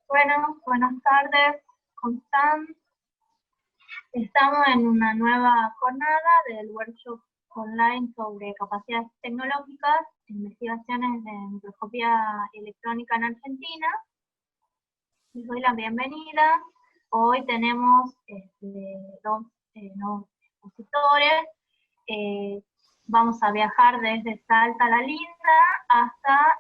Bueno, buenas tardes, ¿cómo están? Estamos en una nueva jornada del workshop online sobre capacidades tecnológicas, investigaciones de microscopía electrónica en Argentina. Les doy la bienvenida. Hoy tenemos dos nuevos expositores. Vamos a viajar desde Salta la Linda hasta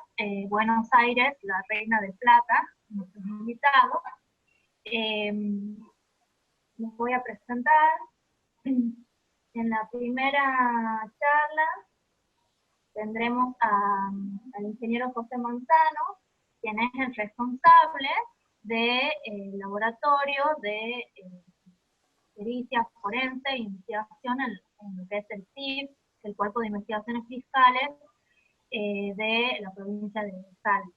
Buenos Aires, la Reina de Plata, nuestros invitados. Les voy a presentar. En la primera charla tendremos al ingeniero José Manzano, quien es el responsable del laboratorio de pericia forense e investigación en lo que es el CIF, el Cuerpo de Investigaciones Fiscales de la provincia de Salta.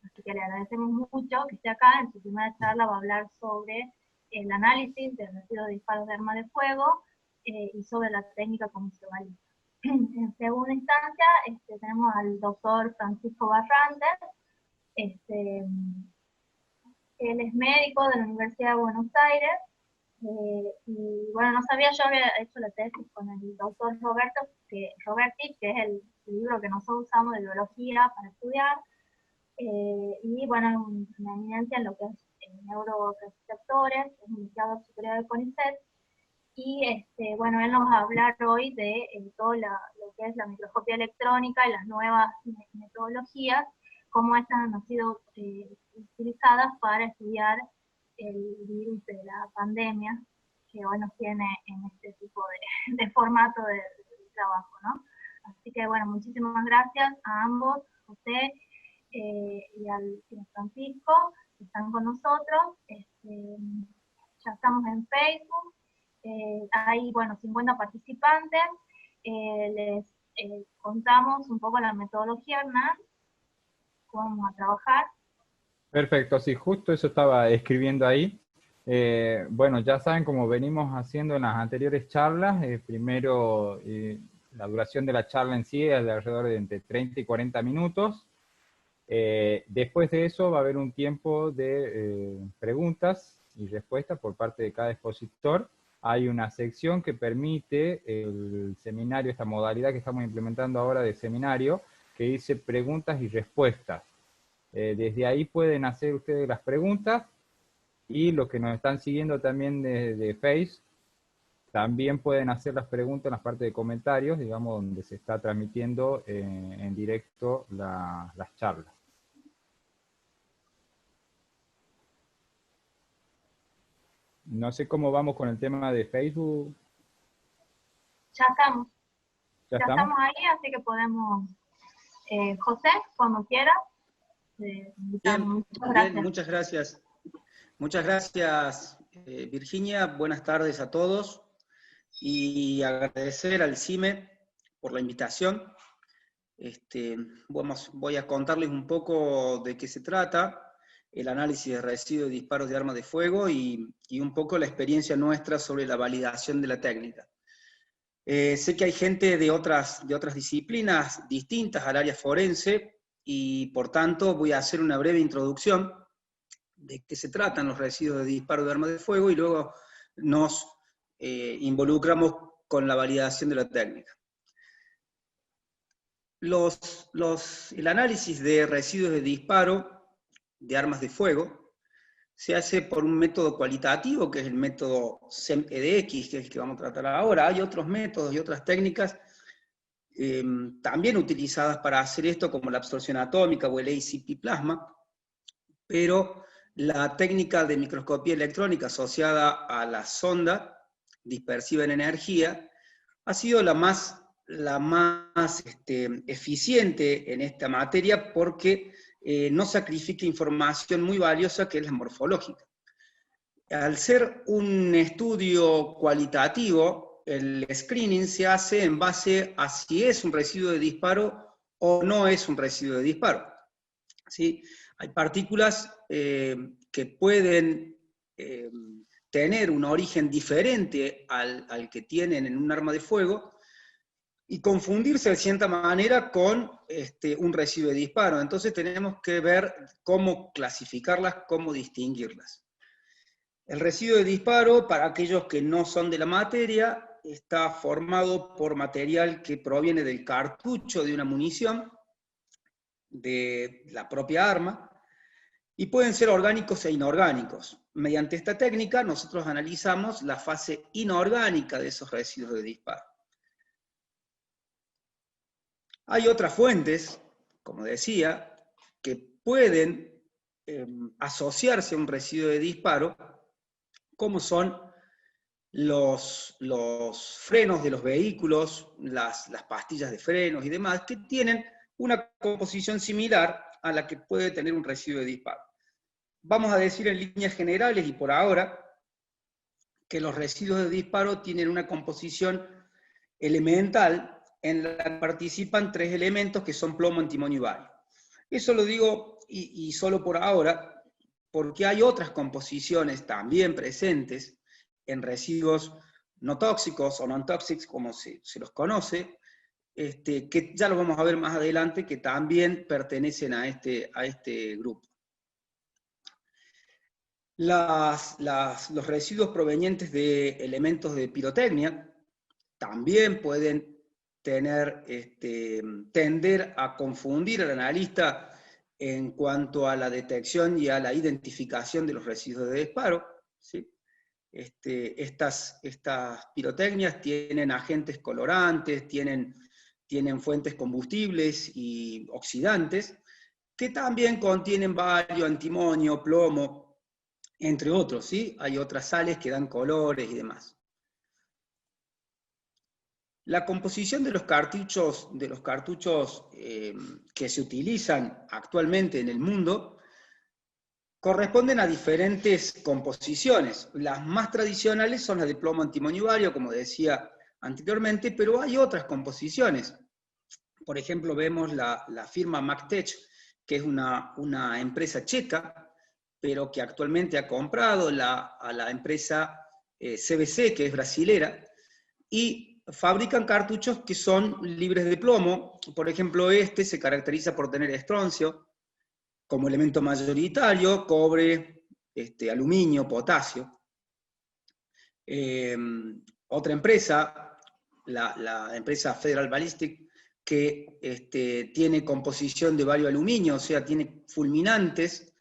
Así que le agradecemos mucho que esté acá. En su primera charla va a hablar sobre el análisis de residuos de disparos de arma de fuego y sobre la técnica como se valida. En segunda instancia tenemos al doctor Francisco Barrantes. Él es médico de la Universidad de Buenos Aires. Y bueno, no sabía, yo había hecho la tesis con el doctor Roberti, que es el libro que nosotros usamos de biología para estudiar. Y bueno, una eminencia en lo que es neuroreceptores, es investigador superior del CONICET, y bueno, él nos va a hablar hoy de todo lo que es la microscopía electrónica y las nuevas metodologías, cómo estas han sido utilizadas para estudiar el virus de la pandemia, que hoy nos tiene en este tipo de formato de trabajo, ¿no? Así que bueno, muchísimas gracias a ambos, José y a Francisco, que están con nosotros. Ya estamos en Facebook, hay, bueno, 50 participantes. Les contamos un poco la metodología, Hernán, cómo vamos a trabajar. Perfecto, sí, justo eso estaba escribiendo ahí. Bueno, ya saben, como venimos haciendo en las anteriores charlas, primero la duración de la charla en sí es de alrededor de entre 30 y 40 minutos. Después de eso va a haber un tiempo de preguntas y respuestas por parte de cada expositor. Hay una sección que permite el seminario, esta modalidad que estamos implementando ahora de seminario, que dice preguntas y respuestas. Desde ahí pueden hacer ustedes las preguntas, y los que nos están siguiendo también de Face, también pueden hacer las preguntas en la parte de comentarios, digamos, donde se está transmitiendo en directo las charlas. No sé cómo vamos con el tema de Facebook. Ya estamos. ¿Ya Ya estamos ahí, así que podemos... José, cuando quiera. Bien, muchas gracias. Muchas gracias, Virginia. Buenas tardes a todos. Y agradecer al CIME por la invitación. Voy a contarles un poco de qué se trata, el análisis de residuos de disparos de armas de fuego y un poco la experiencia nuestra sobre la validación de la técnica. Sé que hay gente de otras disciplinas distintas al área forense, y por tanto voy a hacer una breve introducción de qué se tratan los residuos de disparo de armas de fuego, y luego nos involucramos con la validación de la técnica. El análisis de residuos de disparo de armas de fuego se hace por un método cualitativo, que es el método SEM-EDX, que es el que vamos a tratar ahora. Hay otros métodos y otras técnicas también utilizadas para hacer esto, como la absorción atómica o el ACP plasma, pero la técnica de microscopía electrónica asociada a la sonda dispersiva en energía ha sido la más eficiente en esta materia, porque no sacrifica información muy valiosa, que es la morfológica. Al ser un estudio cualitativo, el screening se hace en base a si es un residuo de disparo o no es un residuo de disparo, ¿sí? Hay partículas que pueden tener un origen diferente al que tienen en un arma de fuego, y confundirse de cierta manera con un residuo de disparo. Entonces tenemos que ver cómo clasificarlas, cómo distinguirlas. El residuo de disparo, para aquellos que no son de la materia, está formado por material que proviene del cartucho de una munición, de la propia arma, y pueden ser orgánicos e inorgánicos. Mediante esta técnica nosotros analizamos la fase inorgánica de esos residuos de disparo. Hay otras fuentes, como decía, que pueden asociarse a un residuo de disparo, como son los frenos de los vehículos, las pastillas de frenos y demás, que tienen una composición similar a la que puede tener un residuo de disparo. Vamos a decir en líneas generales y por ahora que los residuos de disparo tienen una composición elemental en la que participan 3 elementos que son plomo, antimonio y bario. Eso lo digo y solo por ahora, porque hay otras composiciones también presentes en residuos no tóxicos o non-toxics, como se los conoce, que ya lo vamos a ver más adelante, que también pertenecen a este grupo. Los residuos provenientes de elementos de pirotecnia también pueden tender a confundir al analista en cuanto a la detección y a la identificación de los residuos de disparo, ¿sí? Estas pirotecnias tienen agentes colorantes, tienen fuentes combustibles y oxidantes, que también contienen bario, antimonio, plomo, entre otros, ¿sí? Hay otras sales que dan colores y demás. La composición de los cartuchos que se utilizan actualmente en el mundo corresponden a diferentes composiciones. Las más tradicionales son las de plomo, antimonio y bario, como decía anteriormente, pero hay otras composiciones. Por ejemplo, vemos la firma MagTech, que es una empresa checa, pero que actualmente ha comprado a la empresa CVC, que es brasilera, y fabrican cartuchos que son libres de plomo. Por ejemplo, este se caracteriza por tener estroncio como elemento mayoritario, cobre, aluminio, potasio. Otra empresa, la empresa Federal Ballistic, que tiene composición de bario aluminio, o sea, tiene fulminantes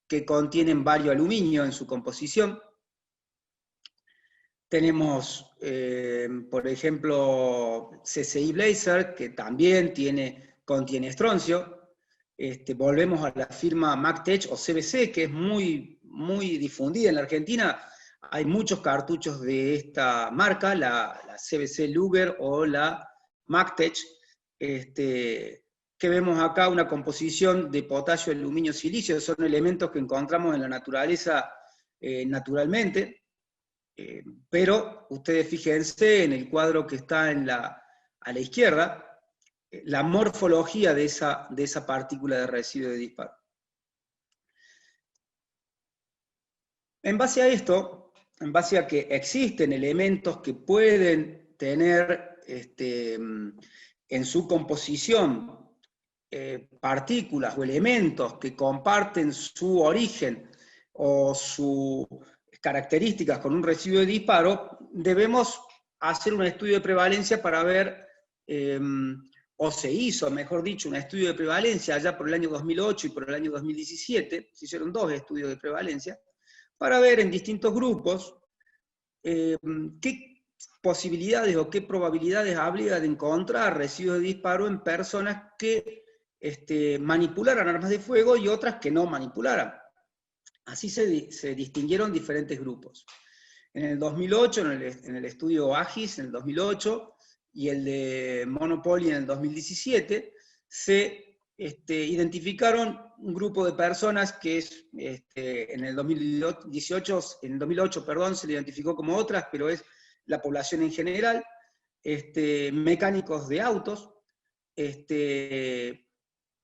que contienen bario aluminio en su composición. Tenemos, por ejemplo, CCI Blazer, que también contiene estroncio. Volvemos a la firma MagTech o CVC, que es muy, muy difundida en la Argentina. Hay muchos cartuchos de esta marca, la CVC Luger o la MagTech, que vemos acá una composición de potasio, aluminio, silicio. Son elementos que encontramos en la naturaleza naturalmente. Pero ustedes fíjense en el cuadro que está a la izquierda, la morfología de esa partícula de residuo de disparo. En base a esto, en base a que existen elementos que pueden tener en su composición partículas o elementos que comparten su origen o su características con un residuo de disparo, debemos hacer un estudio de prevalencia para ver, o se hizo, mejor dicho, un estudio de prevalencia allá por el año 2008 y por el año 2017, se hicieron 2 estudios de prevalencia, para ver en distintos grupos qué posibilidades o qué probabilidades habría de encontrar residuos de disparo en personas que manipularan armas de fuego y otras que no manipularan. Así se distinguieron diferentes grupos. En el 2008, en el estudio AGIS, en el 2008, y el de Monopoly en el 2017, se identificaron un grupo de personas que en el 2008, se le identificó como otras, pero es la población en general, mecánicos de autos,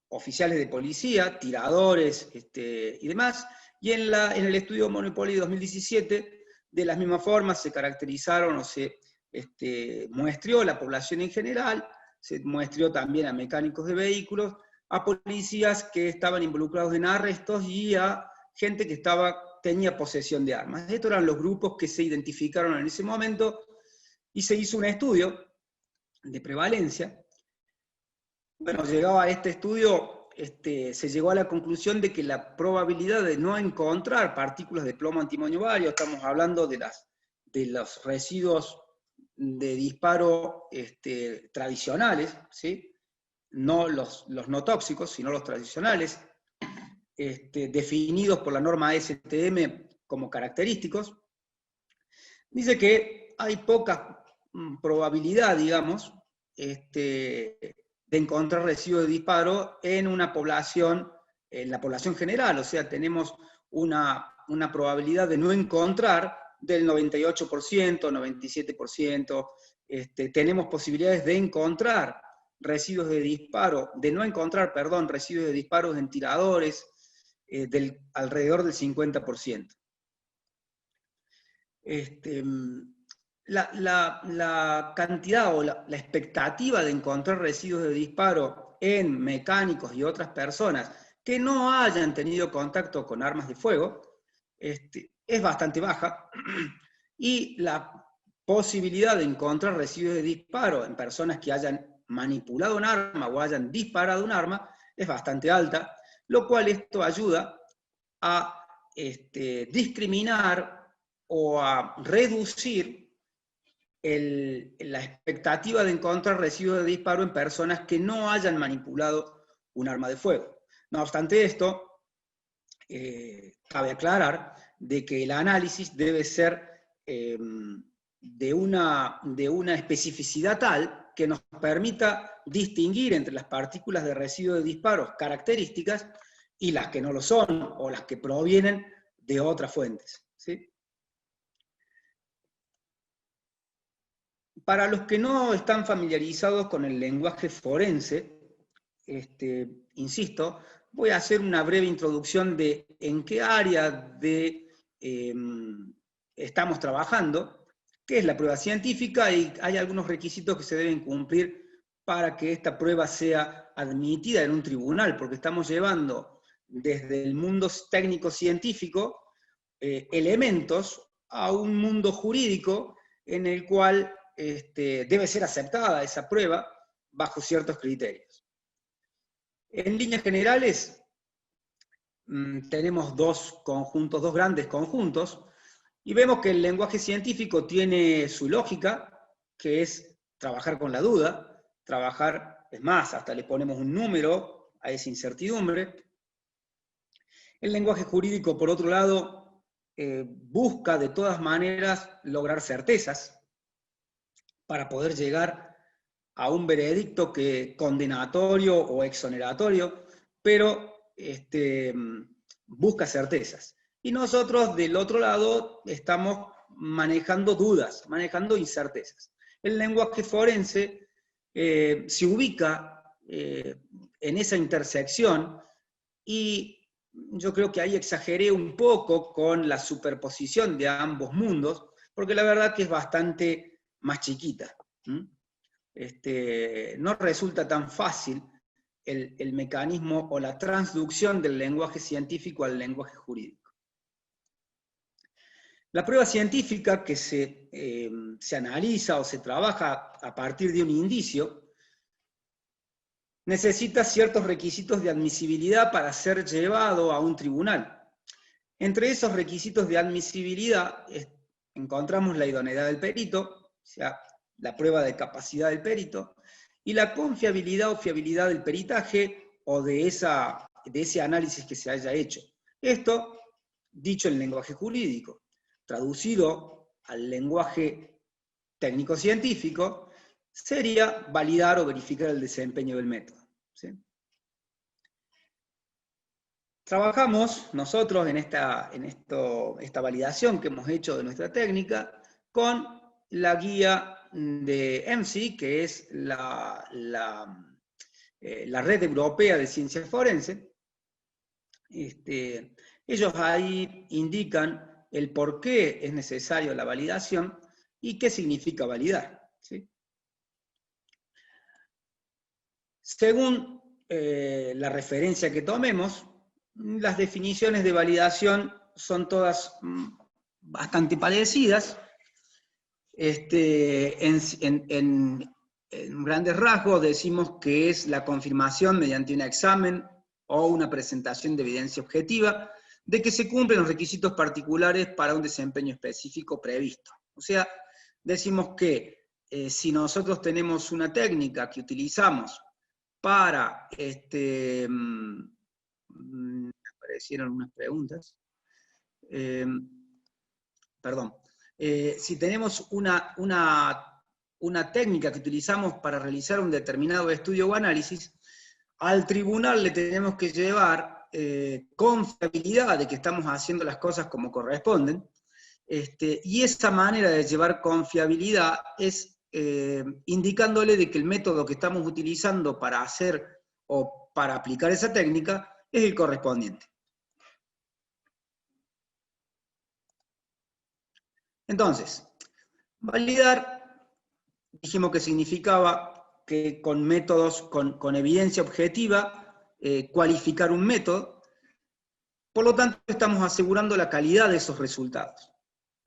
oficiales de policía, tiradores y demás. Y en el estudio Monopoly 2017, de las mismas formas se caracterizaron o se muestreó la población en general, se muestreó también a mecánicos de vehículos, a policías que estaban involucrados en arrestos y a gente que tenía posesión de armas. Estos eran los grupos que se identificaron en ese momento y se hizo un estudio de prevalencia. Bueno, llegado a este estudio, se llegó a la conclusión de que la probabilidad de no encontrar partículas de plomo antimonio bario, estamos hablando de los residuos de disparo tradicionales, ¿sí? No los no tóxicos, sino los tradicionales, definidos por la norma STM como característicos, dice que hay poca probabilidad, digamos, de encontrar residuos de disparo en la población general, o sea, tenemos una probabilidad de no encontrar del 98%, 97%, tenemos posibilidades de encontrar residuos de disparo, residuos de disparos en tiradores, alrededor del 50%. La cantidad o la expectativa de encontrar residuos de disparo en mecánicos y otras personas que no hayan tenido contacto con armas de fuego es bastante baja, y la posibilidad de encontrar residuos de disparo en personas que hayan manipulado un arma o hayan disparado un arma es bastante alta, lo cual esto ayuda a discriminar o a reducir la expectativa de encontrar residuos de disparo en personas que no hayan manipulado un arma de fuego. No obstante esto, cabe aclarar de que el análisis debe ser de una especificidad tal que nos permita distinguir entre las partículas de residuos de disparos características y las que no lo son, o las que provienen de otras fuentes, ¿sí? Para los que no están familiarizados con el lenguaje forense, insisto, voy a hacer una breve introducción de en qué área estamos trabajando, qué es la prueba científica, y hay algunos requisitos que se deben cumplir para que esta prueba sea admitida en un tribunal, porque estamos llevando desde el mundo técnico-científico elementos a un mundo jurídico en el cual debe ser aceptada esa prueba bajo ciertos criterios. En líneas generales, tenemos dos grandes conjuntos, y vemos que el lenguaje científico tiene su lógica, que es trabajar con la duda, es más, hasta le ponemos un número a esa incertidumbre. El lenguaje jurídico, por otro lado, busca de todas maneras lograr certezas para poder llegar a un veredicto condenatorio o exoneratorio, pero busca certezas. Y nosotros, del otro lado, estamos manejando dudas, manejando incertezas. El lenguaje forense se ubica en esa intersección, y yo creo que ahí exageré un poco con la superposición de ambos mundos, porque la verdad que es bastante más chiquita. No resulta tan fácil el mecanismo o la transducción del lenguaje científico al lenguaje jurídico. La prueba científica que se analiza o se trabaja a partir de un indicio necesita ciertos requisitos de admisibilidad para ser llevado a un tribunal. Entre esos requisitos de admisibilidad encontramos la idoneidad del perito, o sea, la prueba de capacidad del perito, y la confiabilidad o fiabilidad del peritaje o de ese análisis que se haya hecho. Esto, dicho en lenguaje jurídico, traducido al lenguaje técnico-científico, sería validar o verificar el desempeño del método, ¿sí? Trabajamos nosotros en esta validación que hemos hecho de nuestra técnica con la guía de EMSI, que es la red europea de ciencias forenses. Ellos ahí indican el por qué es necesario la validación, ¿Y qué significa validar? ¿Sí? Según la referencia que tomemos, las definiciones de validación son todas bastante parecidas. En grandes rasgos decimos que es la confirmación mediante un examen o una presentación de evidencia objetiva de que se cumplen los requisitos particulares para un desempeño específico previsto. O sea, decimos que si nosotros tenemos una técnica que utilizamos para, aparecieron unas preguntas, si tenemos una técnica que utilizamos para realizar un determinado estudio o análisis, al tribunal le tenemos que llevar confiabilidad de que estamos haciendo las cosas como corresponden, y esa manera de llevar confiabilidad es indicándole de que el método que estamos utilizando para hacer o para aplicar esa técnica es el correspondiente. Entonces, validar, dijimos que significaba que con métodos, con evidencia objetiva, cualificar un método. Por lo tanto, estamos asegurando la calidad de esos resultados.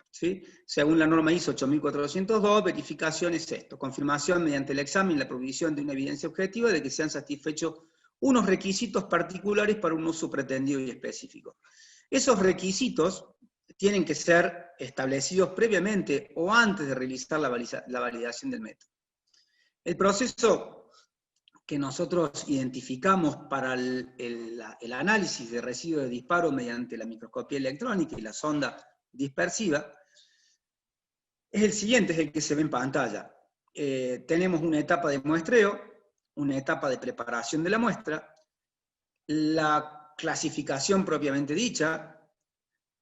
¿Sí? Según la norma ISO 8402, verificación es esto: confirmación mediante el examen y la provisión de una evidencia objetiva de que se han satisfecho unos requisitos particulares para un uso pretendido y específico. Esos requisitos tienen que ser establecidos previamente o antes de realizar la validación del método. El proceso que nosotros identificamos para el análisis de residuos de disparo mediante la microscopía electrónica y la sonda dispersiva es el siguiente, es el que se ve en pantalla. Tenemos una etapa de muestreo, una etapa de preparación de la muestra, la clasificación propiamente dicha,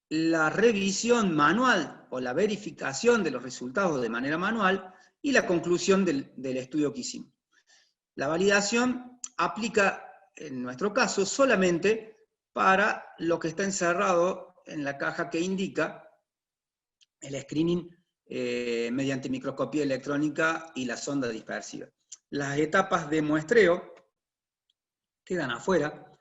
la revisión manual o la verificación de los resultados de manera manual y la conclusión del estudio que hicimos. La validación aplica, en nuestro caso, solamente para lo que está encerrado en la caja que indica el screening mediante microscopía electrónica y la sonda dispersiva. Las etapas de muestreo quedan afuera.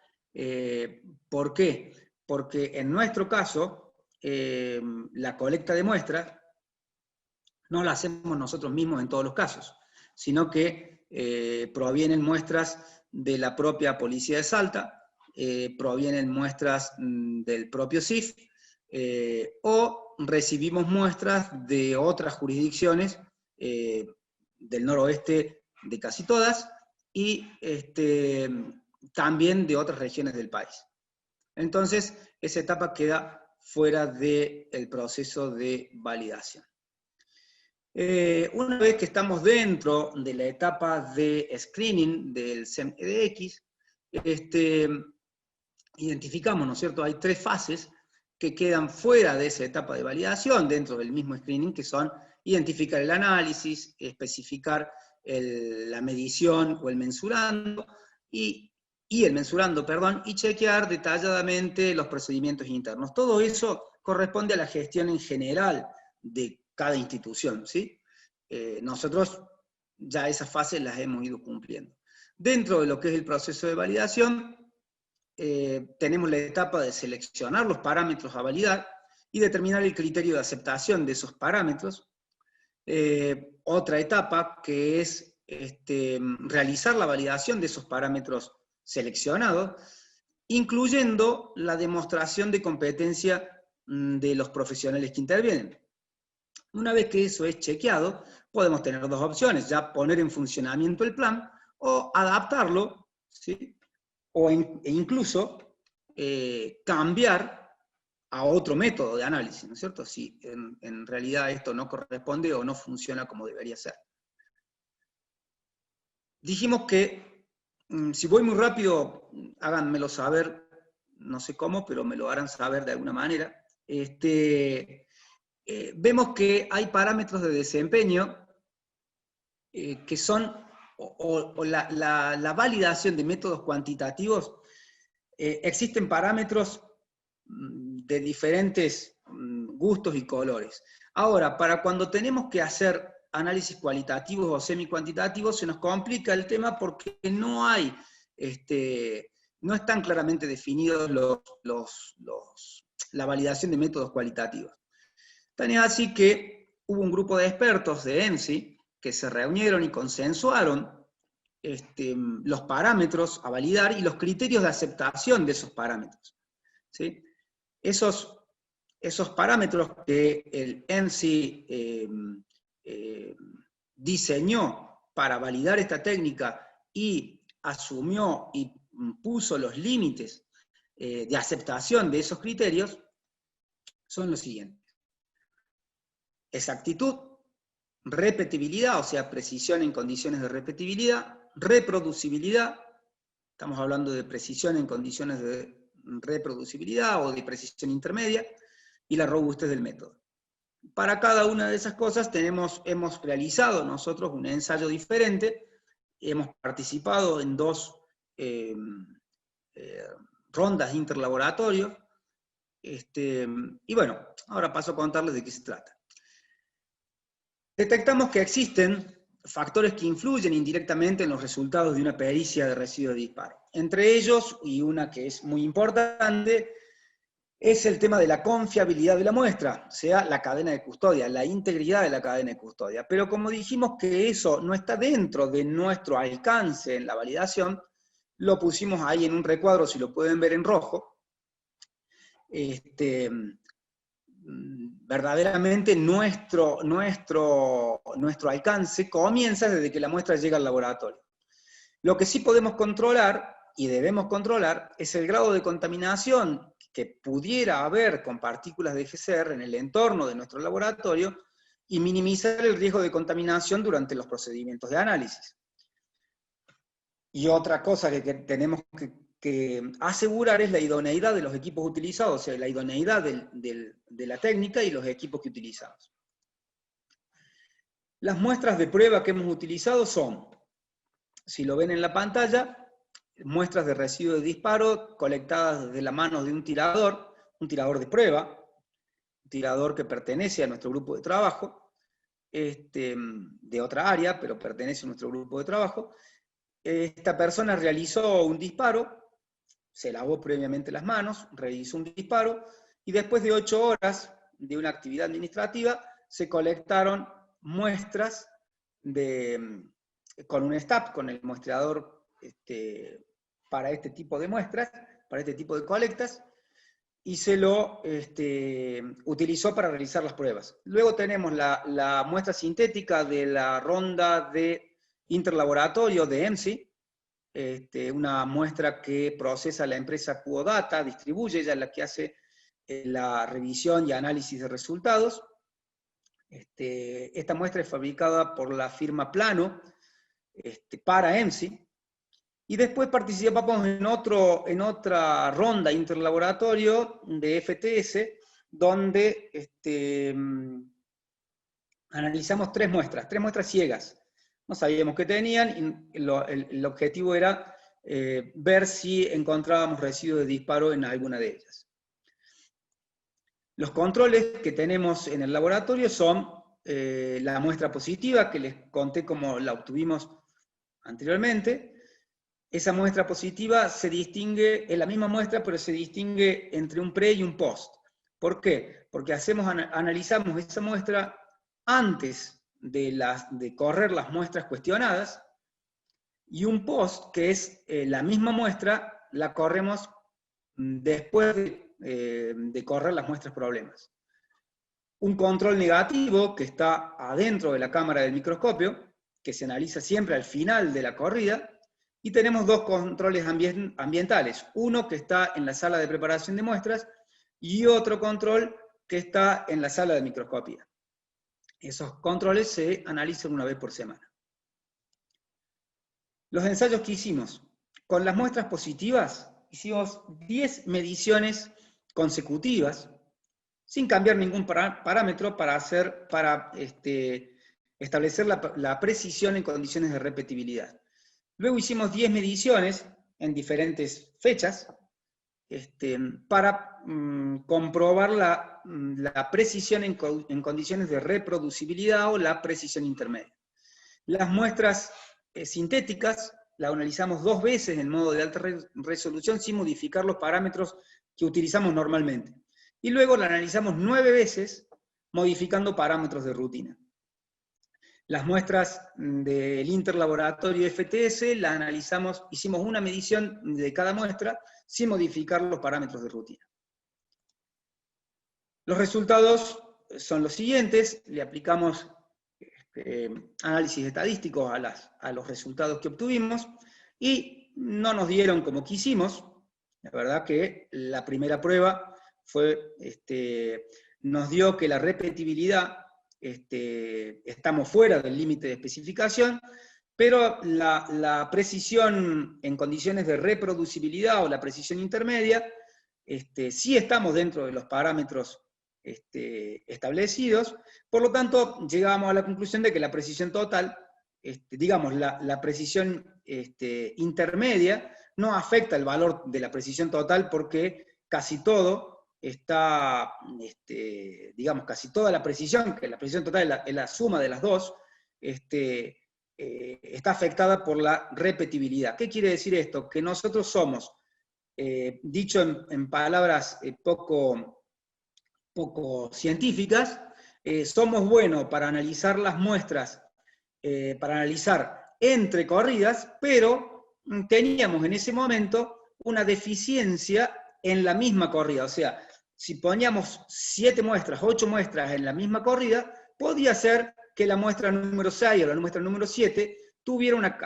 ¿Por qué? Porque en nuestro caso, la colecta de muestras no la hacemos nosotros mismos en todos los casos, sino que provienen muestras de la propia Policía de Salta, provienen muestras del propio CIF, o recibimos muestras de otras jurisdicciones, del noroeste de casi todas, y también de otras regiones del país. Entonces, esa etapa queda fuera del proceso de validación. Una vez que estamos dentro de la etapa de screening del SEM-EDX, identificamos, ¿no es cierto?, hay 3 fases que quedan fuera de esa etapa de validación dentro del mismo screening, que son identificar el análisis, especificar la medición o el mensurando, y chequear detalladamente los procedimientos internos. Todo eso corresponde a la gestión en general de cada institución, ¿sí? Nosotros ya esas fases las hemos ido cumpliendo. Dentro de lo que es el proceso de validación, tenemos la etapa de seleccionar los parámetros a validar y determinar el criterio de aceptación de esos parámetros. Otra etapa que es realizar la validación de esos parámetros seleccionados, incluyendo la demostración de competencia de los profesionales que intervienen. Una vez que eso es chequeado, podemos tener 2 opciones: ya poner en funcionamiento el plan o adaptarlo, ¿sí? E incluso cambiar a otro método de análisis, ¿no es cierto? Si en realidad esto no corresponde o no funciona como debería ser. Dijimos que, si voy muy rápido, háganmelo saber, no sé cómo, pero me lo harán saber de alguna manera. Vemos que hay parámetros de desempeño que son, la validación de métodos cuantitativos, existen parámetros de diferentes gustos y colores. Ahora, para cuando tenemos que hacer análisis cualitativos o semi-cuantitativos, se nos complica el tema porque no hay, no están claramente definidos la validación de métodos cualitativos. Tan es así que hubo un grupo de expertos de ENSI que se reunieron y consensuaron los parámetros a validar y los criterios de aceptación de esos parámetros, ¿sí? Esos parámetros que el ENSI diseñó para validar esta técnica y asumió y puso los límites de aceptación de esos criterios son los siguientes: exactitud, repetibilidad, o sea, precisión en condiciones de repetibilidad, reproducibilidad, estamos hablando de precisión en condiciones de reproducibilidad o de precisión intermedia, y la robustez del método. Para cada una de esas cosas hemos realizado nosotros un ensayo diferente, hemos participado en 2 rondas de interlaboratorio, y bueno, ahora paso a contarles de qué se trata. Detectamos que existen factores que influyen indirectamente en los resultados de una pericia de residuo de disparo. Entre ellos, y una que es muy importante, es el tema de la confiabilidad de la muestra, o sea, la cadena de custodia, la integridad de la cadena de custodia. Pero como dijimos que eso no está dentro de nuestro alcance en la validación, lo pusimos ahí en un recuadro, si lo pueden ver en rojo. Verdaderamente nuestro alcance comienza desde que la muestra llega al laboratorio. Lo que sí podemos controlar, y debemos controlar, es el grado de contaminación que pudiera haber con partículas de GCR en el entorno de nuestro laboratorio, y minimizar el riesgo de contaminación durante los procedimientos de análisis. Y otra cosa que tenemos que asegurar es la idoneidad de los equipos utilizados, o sea, la idoneidad de la técnica y los equipos que utilizamos. Las muestras de prueba que hemos utilizado son, si lo ven en la pantalla, muestras de residuo de disparo colectadas desde la mano de un tirador de prueba, un tirador que pertenece a nuestro grupo de trabajo, de otra área, pero pertenece a nuestro grupo de trabajo. Esta persona realizó un disparo, se lavó previamente las manos, realizó un disparo, y después de 8 horas de una actividad administrativa, se colectaron muestras con un STAP, con el muestreador para este tipo de muestras, para este tipo de colectas, y se lo utilizó para realizar las pruebas. Luego tenemos la muestra sintética de la ronda de interlaboratorio de ENSI, una muestra que procesa la empresa Cuodata, distribuye, ella es la que hace la revisión y análisis de resultados. Esta muestra es fabricada por la firma Plano para ENSI. Y después participamos en otra ronda interlaboratorio de FTS, donde analizamos 3 muestras ciegas. No sabíamos qué tenían, y el objetivo era ver si encontrábamos residuos de disparo en alguna de ellas. Los controles que tenemos en el laboratorio son la muestra positiva, que les conté cómo la obtuvimos anteriormente. Esa muestra positiva se distingue, es la misma muestra, pero se distingue entre un pre y un post. ¿Por qué? Porque analizamos esa muestra antes de correr las muestras cuestionadas, y un post, que es la misma muestra, la corremos después de correr las muestras problemas. Un control negativo, que está adentro de la cámara del microscopio, que se analiza siempre al final de la corrida. Y tenemos 2 controles ambientales, uno que está en la sala de preparación de muestras y otro control que está en la sala de microscopía. Esos controles se analizan una vez por semana. Los ensayos que hicimos, con las muestras positivas, hicimos 10 mediciones consecutivas, sin cambiar ningún parámetro para establecer la precisión en condiciones de repetibilidad. Luego hicimos 10 mediciones en diferentes fechas para comprobar la precisión en condiciones de reproducibilidad o la precisión intermedia. Las muestras sintéticas la analizamos 2 veces en modo de alta resolución sin modificar los parámetros que utilizamos normalmente. Y luego la analizamos 9 veces modificando parámetros de rutina. Las muestras del interlaboratorio FTS la analizamos, hicimos una medición de cada muestra sin modificar los parámetros de rutina. Los resultados son los siguientes, le aplicamos análisis estadísticos a los resultados que obtuvimos y no nos dieron como quisimos. La verdad que la primera prueba nos dio que la repetibilidad, estamos fuera del límite de especificación, pero la precisión en condiciones de reproducibilidad o la precisión intermedia, sí estamos dentro de los parámetros establecidos. Por lo tanto, llegamos a la conclusión de que la precisión total, digamos, la precisión intermedia no afecta el valor de la precisión total porque casi todo está, digamos, casi toda la precisión, que la precisión total es la suma de las dos, está afectada por la repetibilidad. ¿Qué quiere decir esto? Que nosotros somos, dicho en palabras poco científicas, somos buenos para analizar las muestras, para analizar entre corridas, pero teníamos en ese momento una deficiencia en la misma corrida. O sea, si poníamos 7 muestras, 8 muestras en la misma corrida, podía ser que la muestra número 6 o la muestra número 7 tuviera una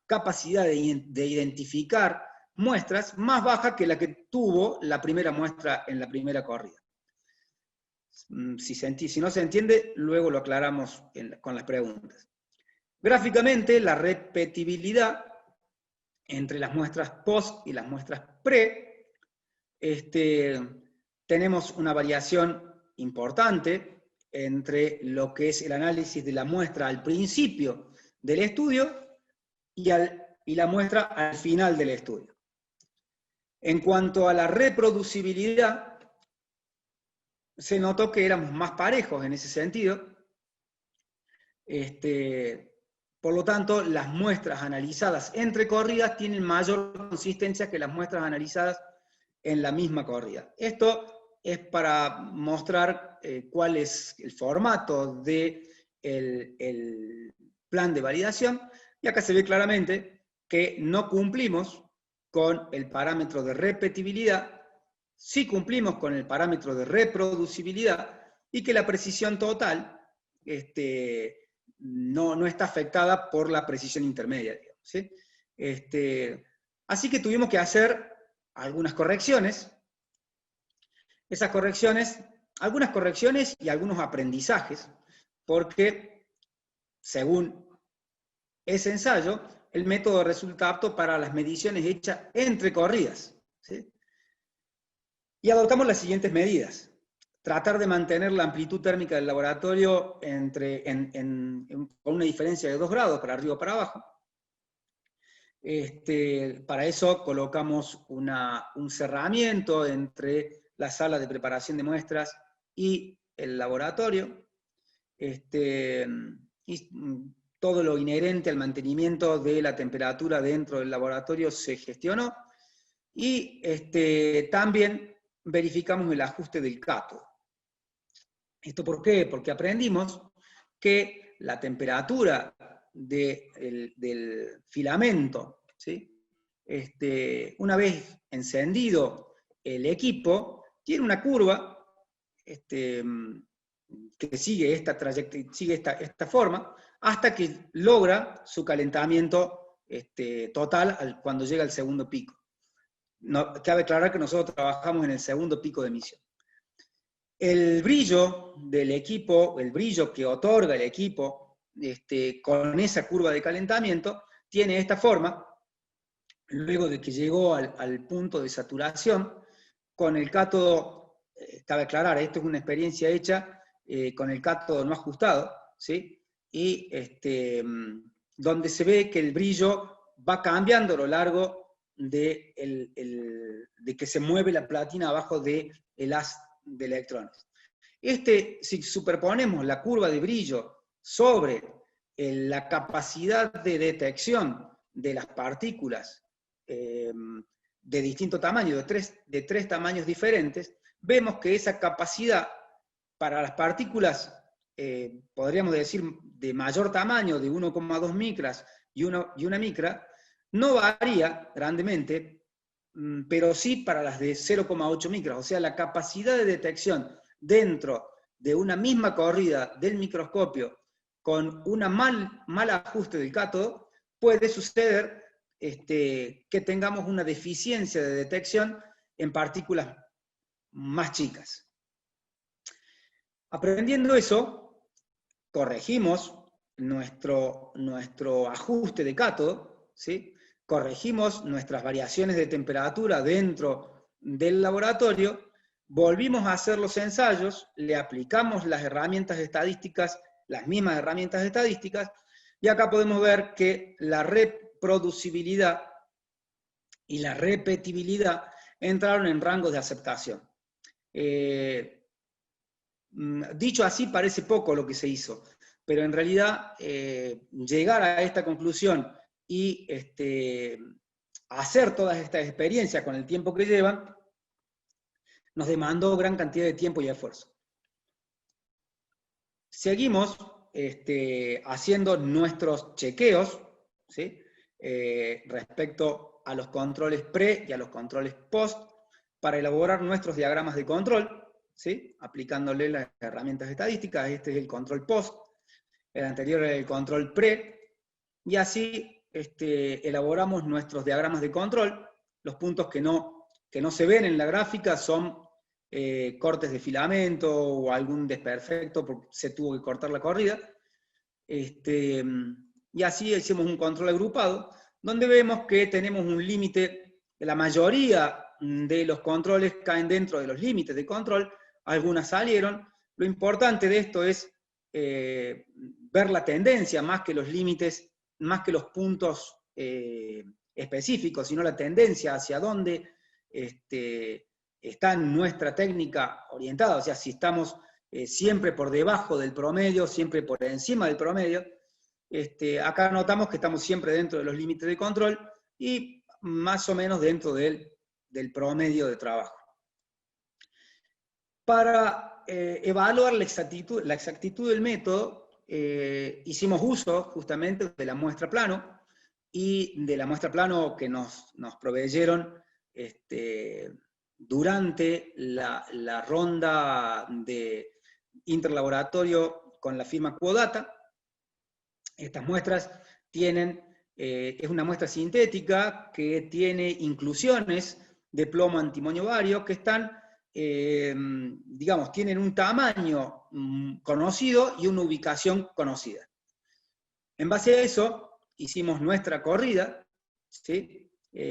capacidad de identificar muestras más baja que la que tuvo la primera muestra en la primera corrida. Si no se entiende, luego lo aclaramos con las preguntas. Gráficamente, la repetibilidad entre las muestras post y las muestras pre, tenemos una variación importante entre lo que es el análisis de la muestra al principio del estudio y la muestra al final del estudio. En cuanto a la reproducibilidad, se notó que éramos más parejos en ese sentido. Por lo tanto, las muestras analizadas entre corridas tienen mayor consistencia que las muestras analizadas en la misma corrida. Esto es para mostrar cuál es el formato del plan de validación, y acá se ve claramente que no cumplimos con el parámetro de repetibilidad, sí cumplimos con el parámetro de reproducibilidad, y que la precisión total no está afectada por la precisión intermedia, digamos, ¿sí? Así que tuvimos que hacer algunas correcciones. Esas correcciones, algunas correcciones y algunos aprendizajes, porque según ese ensayo, el método resulta apto para las mediciones hechas entre corridas, ¿sí? Y adoptamos las siguientes medidas. Tratar de mantener la amplitud térmica del laboratorio con una diferencia de 2 grados, para arriba o para abajo. Para eso colocamos un cerramiento entre la sala de preparación de muestras y el laboratorio. Y todo lo inherente al mantenimiento de la temperatura dentro del laboratorio se gestionó. Y también verificamos el ajuste del cátodo. ¿Esto por qué? Porque aprendimos que la temperatura del filamento, ¿sí? Una vez encendido el equipo, tiene una curva que sigue esta forma, hasta que logra su calentamiento total cuando llega al segundo pico. Cabe aclarar que nosotros trabajamos en el segundo pico de emisión. El brillo del equipo, el brillo que otorga el equipo con esa curva de calentamiento, tiene esta forma, luego de que llegó al punto de saturación, con el cátodo, cabe aclarar, esto es una experiencia hecha con el cátodo no ajustado, ¿sí? Y donde se ve que el brillo va cambiando a lo largo de que se mueve la platina abajo del haz de electrones. Si superponemos la curva de brillo sobre la capacidad de detección de las partículas de distinto tamaño, de tres tamaños diferentes, vemos que esa capacidad para las partículas, podríamos decir, de mayor tamaño, de 1,2 micras y una micra, no varía grandemente, pero sí para las de 0,8 micras. O sea, la capacidad de detección dentro de una misma corrida del microscopio con un mal ajuste del cátodo, puede suceder que tengamos una deficiencia de detección en partículas más chicas. Aprendiendo eso, corregimos nuestro ajuste de cátodo, ¿sí? Corregimos nuestras variaciones de temperatura dentro del laboratorio, volvimos a hacer los ensayos, le aplicamos las herramientas estadísticas, las mismas herramientas estadísticas, y acá podemos ver que la reproducibilidad y la repetibilidad entraron en rangos de aceptación. Dicho así, parece poco lo que se hizo, pero en realidad llegar a esta conclusión y hacer todas estas experiencias con el tiempo que llevan, nos demandó gran cantidad de tiempo y esfuerzo. Seguimos haciendo nuestros chequeos, ¿sí? Respecto a los controles pre y a los controles post, para elaborar nuestros diagramas de control, ¿sí? Aplicándole las herramientas estadísticas. Este es el control post, el anterior era el control pre, y así elaboramos nuestros diagramas de control. Los puntos que no se ven en la gráfica son cortes de filamento o algún desperfecto porque se tuvo que cortar la corrida. Y así hicimos un control agrupado, donde vemos que tenemos un límite, la mayoría de los controles caen dentro de los límites de control, algunas salieron. Lo importante de esto es ver la tendencia, más que los límites, más que los puntos específicos, sino la tendencia hacia dónde está nuestra técnica orientada. O sea, si estamos siempre por debajo del promedio, siempre por encima del promedio, acá notamos que estamos siempre dentro de los límites de control y más o menos dentro del promedio de trabajo. Para evaluar la exactitud del método, hicimos uso justamente de la muestra plano y de la muestra plano que nos proveyeron durante la ronda de interlaboratorio con la firma Quodata. Estas muestras es una muestra sintética que tiene inclusiones de plomo antimonio bario que están, digamos, tienen un tamaño conocido y una ubicación conocida. En base a eso, hicimos nuestra corrida, ¿sí?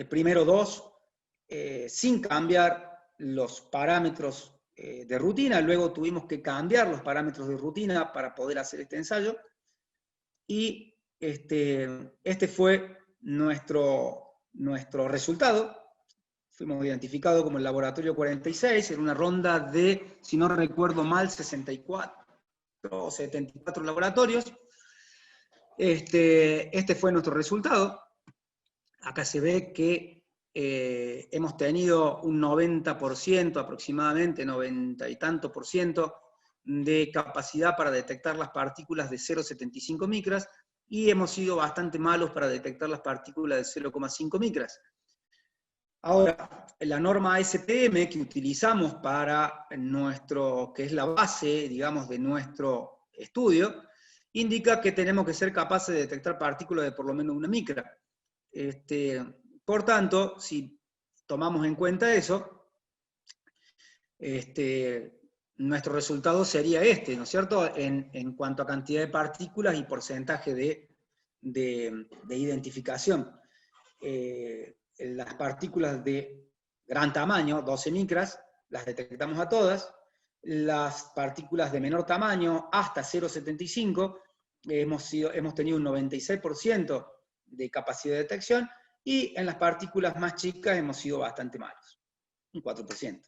Primero 2, sin cambiar los parámetros de rutina, luego tuvimos que cambiar los parámetros de rutina para poder hacer este ensayo, y este fue nuestro resultado. Fuimos identificados como el laboratorio 46, en una ronda de, si no recuerdo mal, 64 o 74 laboratorios. Este fue nuestro resultado. Acá se ve que hemos tenido un 90% aproximadamente, 90 y tanto por ciento de capacidad para detectar las partículas de 0,75 micras, y hemos sido bastante malos para detectar las partículas de 0,5 micras. Ahora, la norma ASTM que utilizamos para que es la base, digamos, de nuestro estudio, indica que tenemos que ser capaces de detectar partículas de por lo menos 1 micra. Por tanto, si tomamos en cuenta eso, nuestro resultado sería ¿no es cierto?, en cuanto a cantidad de partículas y porcentaje de identificación. Las partículas de gran tamaño, 12 micras, las detectamos a todas. Las partículas de menor tamaño, hasta 0,75, hemos tenido un 96% de capacidad de detección, y en las partículas más chicas hemos sido bastante malos, un 4%.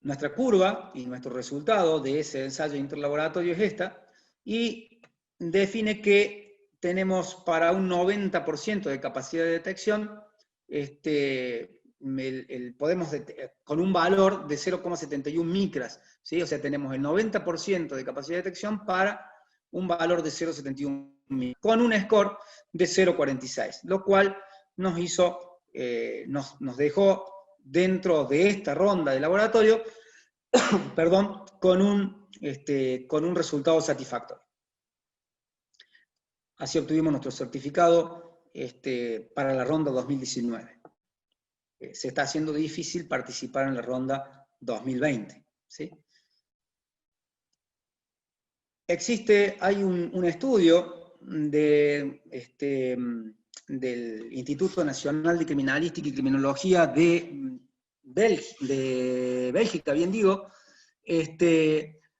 Nuestra curva y nuestro resultado de ese ensayo interlaboratorio es esta, y define que tenemos para un 90% de capacidad de detección, podemos con un valor de 0,71 micras, ¿sí? O sea, tenemos el 90% de capacidad de detección para un valor de 0,71 micras, con un score de 0,46, lo cual nos hizo, nos dejó dentro de esta ronda de laboratorio, perdón, con un resultado satisfactorio. Así obtuvimos nuestro certificado para la ronda 2019. Se está haciendo difícil participar en la ronda 2020, ¿sí? Hay un estudio del Instituto Nacional de Criminalística y Criminología de Bélgica, bien digo,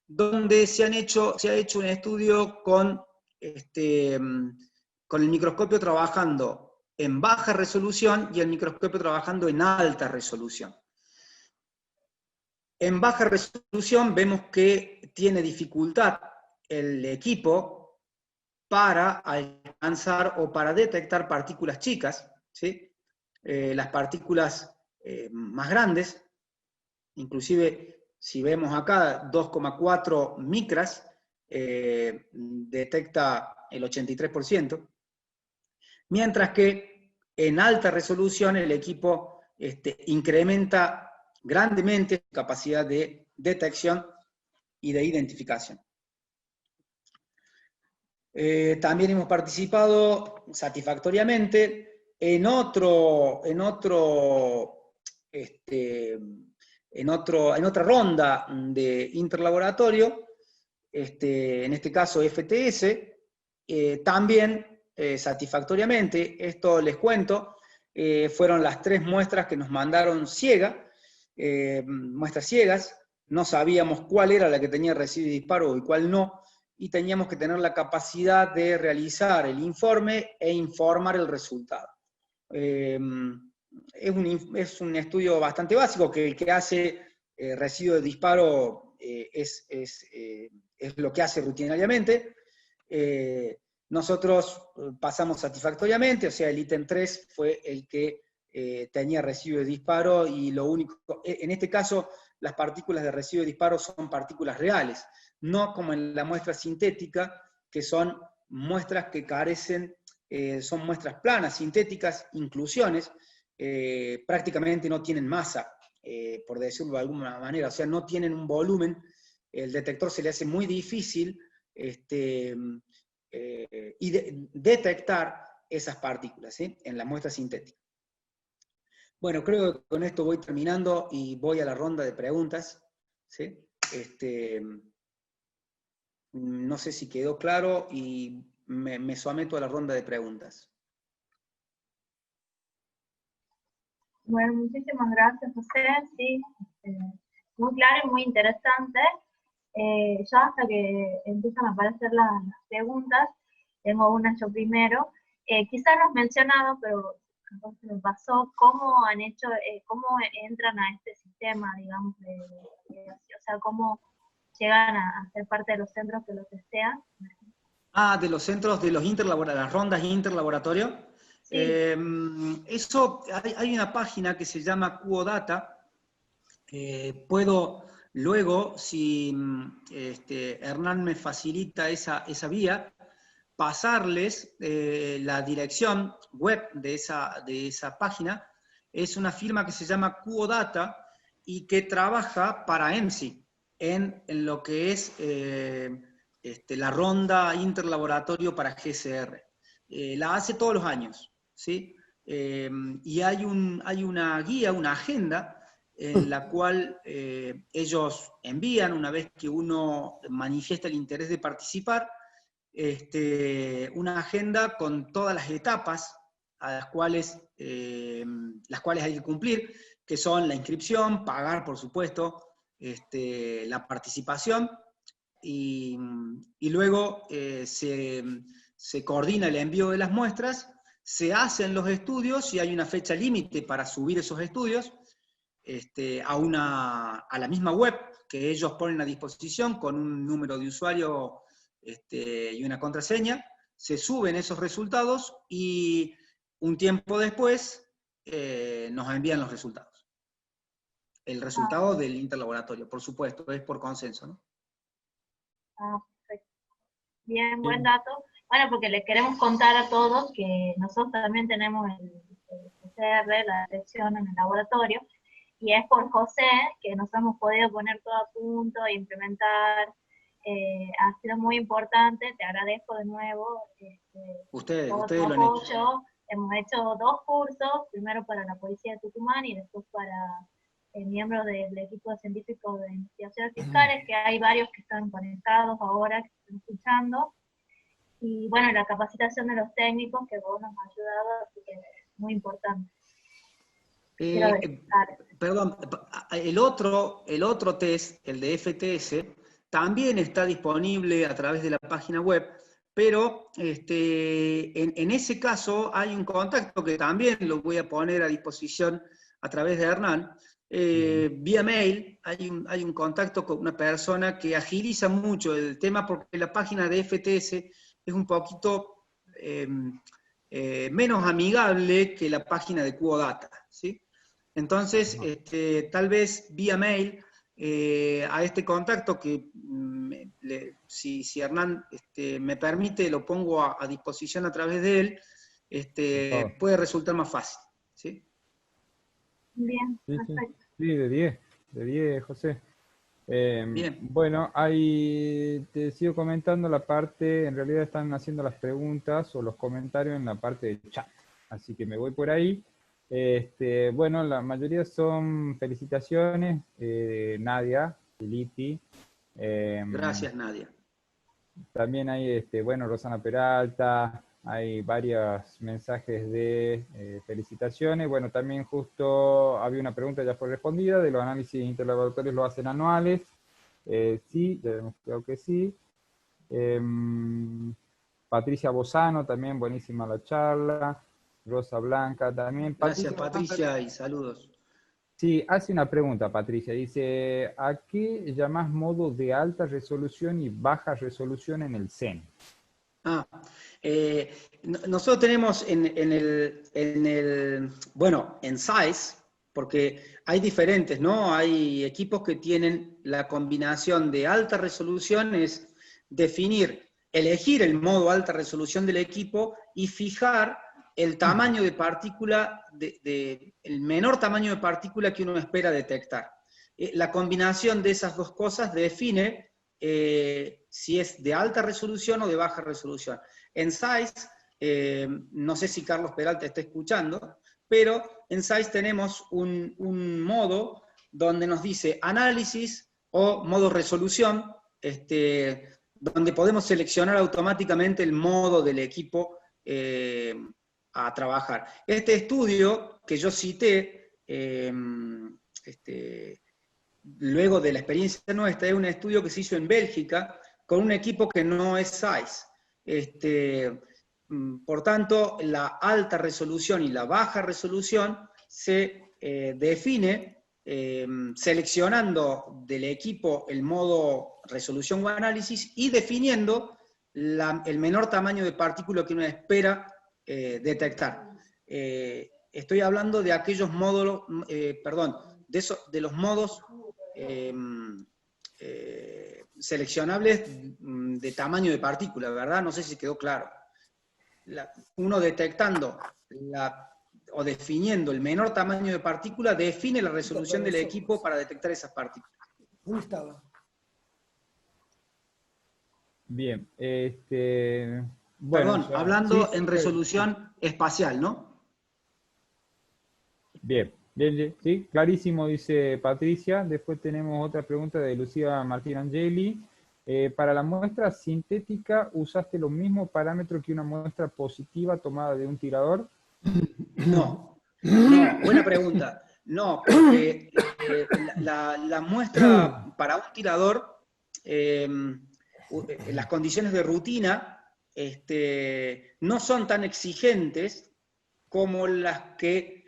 donde se ha hecho un estudio con el microscopio trabajando en baja resolución y el microscopio trabajando en alta resolución. En baja resolución vemos que tiene dificultad el equipo para alcanzar o para detectar partículas chicas, ¿sí? Las partículas más grandes, inclusive si vemos acá 2,4 micras, detecta el 83%, mientras que en alta resolución el equipo incrementa grandemente su capacidad de detección y de identificación. También hemos participado satisfactoriamente en otra ronda de interlaboratorio, en este caso FTS, también satisfactoriamente. Esto les cuento, fueron las 3 muestras que nos mandaron muestras ciegas, no sabíamos cuál era la que tenía residuo de disparo y cuál no, y teníamos que tener la capacidad de realizar el informe e informar el resultado. Es un estudio bastante básico, que el que hace residuo de disparo es lo que hace rutinariamente. Nosotros pasamos satisfactoriamente, o sea, el ítem 3 fue el que tenía residuo de disparo, y lo único, en este caso, las partículas de residuo de disparo son partículas reales, no como en la muestra sintética, que son muestras que carecen, son muestras planas, sintéticas, inclusiones, prácticamente no tienen masa, por decirlo de alguna manera, o sea, no tienen un volumen, el detector se le hace muy difícil detectar esas partículas, ¿sí? En la muestra sintética. Bueno, creo que con esto voy terminando y voy a la ronda de preguntas, ¿sí? No sé si quedó claro, y me someto a la ronda de preguntas. Bueno, muchísimas gracias, José. Sí, muy claro y muy interesante. Ya hasta que empiezan a aparecer las preguntas, tengo una yo primero. Quizás no has mencionado, pero se me pasó, cómo han hecho, cómo entran a este sistema, digamos, o sea, cómo llegan a ser parte de los centros que lo testean. De los centros de las rondas interlaboratorio. Sí. Eso, hay una página que se llama QOData. Puedo luego, si Hernán me facilita esa vía, pasarles la dirección web de esa página. Es una firma que se llama QOData y que trabaja para ENSI en lo que es la ronda interlaboratorio para GCR. La hace todos los años, ¿sí? Y hay una guía, una agenda, en la cual ellos envían, una vez que uno manifiesta el interés de participar, una agenda con todas las etapas a las cuales hay que cumplir, que son la inscripción, pagar, por supuesto, la participación, y luego se coordina el envío de las muestras, se hacen los estudios y hay una fecha límite para subir esos estudios a la misma web que ellos ponen a disposición con un número de usuario y una contraseña. Se suben esos resultados y un tiempo después nos envían los resultados. El resultado del interlaboratorio, por supuesto, es por consenso, ¿no? Perfecto. Bien, buen dato. Bueno, porque les queremos contar a todos que nosotros también tenemos el PCR, la detección en el laboratorio, y es por José que nos hemos podido poner todo a punto e implementar. Ha sido muy importante, te agradezco de nuevo Ustedes todo tu lo han hecho. apoyo. Hemos hecho 2 cursos, primero para la Policía de Tucumán y después para miembros del equipo científico de investigaciones fiscales, que hay varios que están conectados ahora, que están escuchando. Y bueno, la capacitación de los técnicos que vos nos has ayudado, así que es muy importante. Perdón, el otro test, el de FTS, también está disponible a través de la página web, pero en ese caso hay un contacto que también lo voy a poner a disposición a través de Hernán. Vía mail hay un contacto con una persona que agiliza mucho el tema, porque la página de FTS es un poquito menos amigable que la página de QOData, ¿sí? Entonces, tal vez vía mail a este contacto, que si Hernán me permite, lo pongo a disposición a través de él, puede resultar más fácil, ¿sí? Bien, perfecto. Sí, de 10, José. Bien. Bueno, ahí te sigo comentando la parte, en realidad están haciendo las preguntas o los comentarios en la parte de chat, así que me voy por ahí. Bueno, la mayoría son felicitaciones, Nadia, Filippi. Gracias, Nadia. También hay, bueno, Rosana Peralta, hay varios mensajes de felicitaciones. Bueno, también justo había una pregunta, ya fue respondida, de los análisis interlaboratorios lo hacen anuales. Sí, ya hemos quedado que sí. Patricia Bozano, también buenísima la charla. Rosa Blanca también. Gracias, Patricia, y saludos. Sí, hace una pregunta, Patricia. Dice, ¿a qué llamás modo de alta resolución y baja resolución en el CEN? Nosotros tenemos en SAIS, porque hay diferentes, ¿no? Hay equipos que tienen la combinación de alta resolución, es elegir el modo alta resolución del equipo y fijar el tamaño de partícula, el menor tamaño de partícula que uno espera detectar. La combinación de esas dos cosas define si es de alta resolución o de baja resolución. En SAIS, no sé si Carlos Peralta está escuchando, pero en SAIS tenemos un modo donde nos dice análisis o modo resolución, donde podemos seleccionar automáticamente el modo del equipo a trabajar. Este estudio que yo cité, luego de la experiencia nuestra, es un estudio que se hizo en Bélgica con un equipo que no es SAIS. Por tanto, la alta resolución y la baja resolución se define seleccionando del equipo el modo resolución o análisis y definiendo el menor tamaño de partícula que uno espera detectar. Estoy hablando de aquellos módulos, de los modos seleccionables de tamaño de partícula, ¿verdad? No sé si quedó claro. Uno detectando o definiendo el menor tamaño de partícula define la resolución del equipo para detectar esas partículas. ¿Dónde estaba? Bien, Perdón, hablando sí, en resolución espacial, ¿no? Bien, sí, clarísimo, dice Patricia. Después tenemos otra pregunta de Lucía Martín Angeli. Para la muestra sintética, ¿usaste los mismos parámetros que una muestra positiva tomada de un tirador? No, buena pregunta. No, porque la muestra para un tirador, las condiciones de rutina no son tan exigentes como las que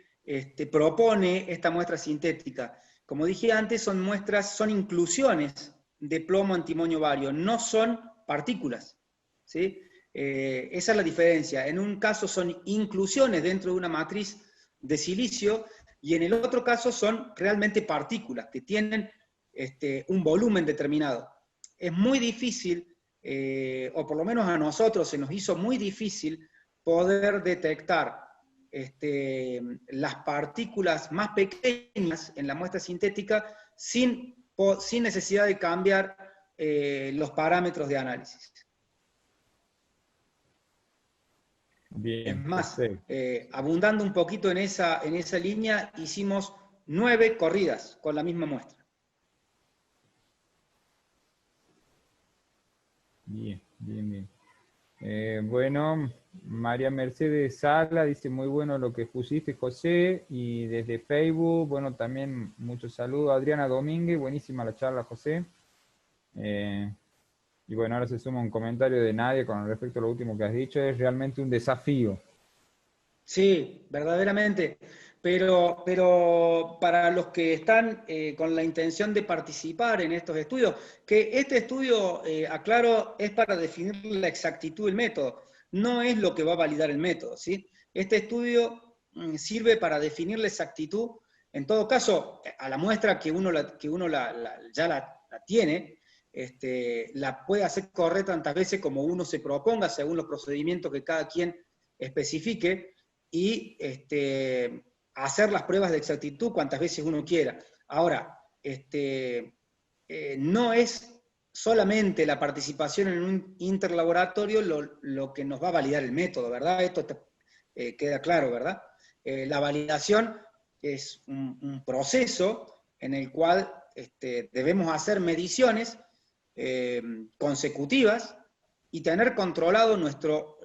propone esta muestra sintética. Como dije antes, son inclusiones de plomo antimonio bario, no son partículas, ¿sí? Esa es la diferencia. En un caso son inclusiones dentro de una matriz de silicio, y en el otro caso son realmente partículas que tienen un volumen determinado. Es muy difícil, o por lo menos a nosotros se nos hizo muy difícil poder detectar las partículas más pequeñas en la muestra sintética sin necesidad de cambiar los parámetros de análisis. Bien, Es más, perfecto. abundando un poquito en esa línea, hicimos 9 corridas con la misma muestra. Bien, bien, bien. Bueno, María Mercedes Sala dice muy bueno lo que pusiste, José, y desde Facebook, bueno, también muchos saludos. Adriana Domínguez, buenísima la charla, José. Y bueno, ahora se suma un comentario de Nadia con respecto a lo último que has dicho, es realmente un desafío. Sí, verdaderamente. Pero para los que están con la intención de participar en estos estudios, que este estudio, aclaro, es para definir la exactitud del método, no es lo que va a validar el método, ¿sí? Este estudio sirve para definir la exactitud, en todo caso, a la muestra que uno ya la tiene, la puede hacer correr tantas veces como uno se proponga, según los procedimientos que cada quien especifique, y hacer las pruebas de exactitud cuantas veces uno quiera. Ahora, no es solamente la participación en un interlaboratorio lo que nos va a validar el método, ¿verdad? Esto queda claro, ¿verdad? La validación es un proceso en el cual debemos hacer mediciones consecutivas y tener controlado nuestro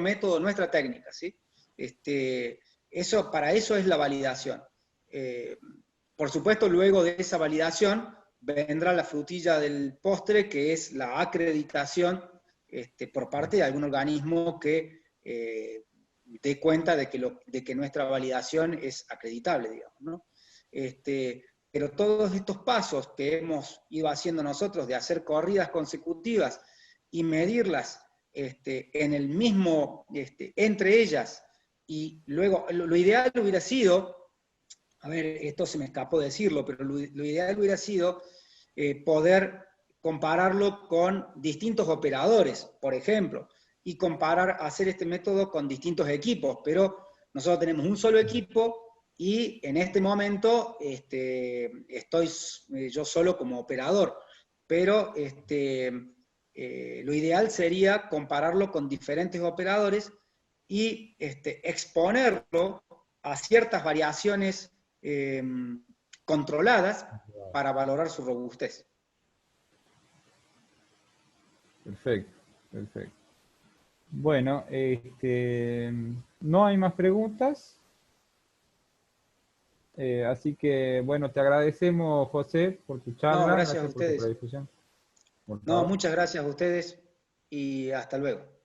método, nuestra técnica, ¿sí? Para eso es la validación. Por supuesto, luego de esa validación vendrá la frutilla del postre, que es la acreditación por parte de algún organismo que dé cuenta de que nuestra validación es acreditable, digamos, ¿no? Pero todos estos pasos que hemos ido haciendo nosotros de hacer corridas consecutivas y medirlas en el mismo, entre ellas, y luego lo ideal hubiera sido, a ver, esto se me escapó decirlo, pero lo ideal hubiera sido poder compararlo con distintos operadores, por ejemplo, y hacer este método con distintos equipos, pero nosotros tenemos un solo equipo y en este momento estoy yo solo como operador, pero lo ideal sería compararlo con diferentes operadores y exponerlo a ciertas variaciones controladas para valorar su robustez. Perfecto, perfecto. Bueno, no hay más preguntas. Así que, bueno, te agradecemos, José, por tu charla. No, gracias a Gracias por tu ustedes. predisposición. Por No, favor. muchas gracias a ustedes y hasta luego.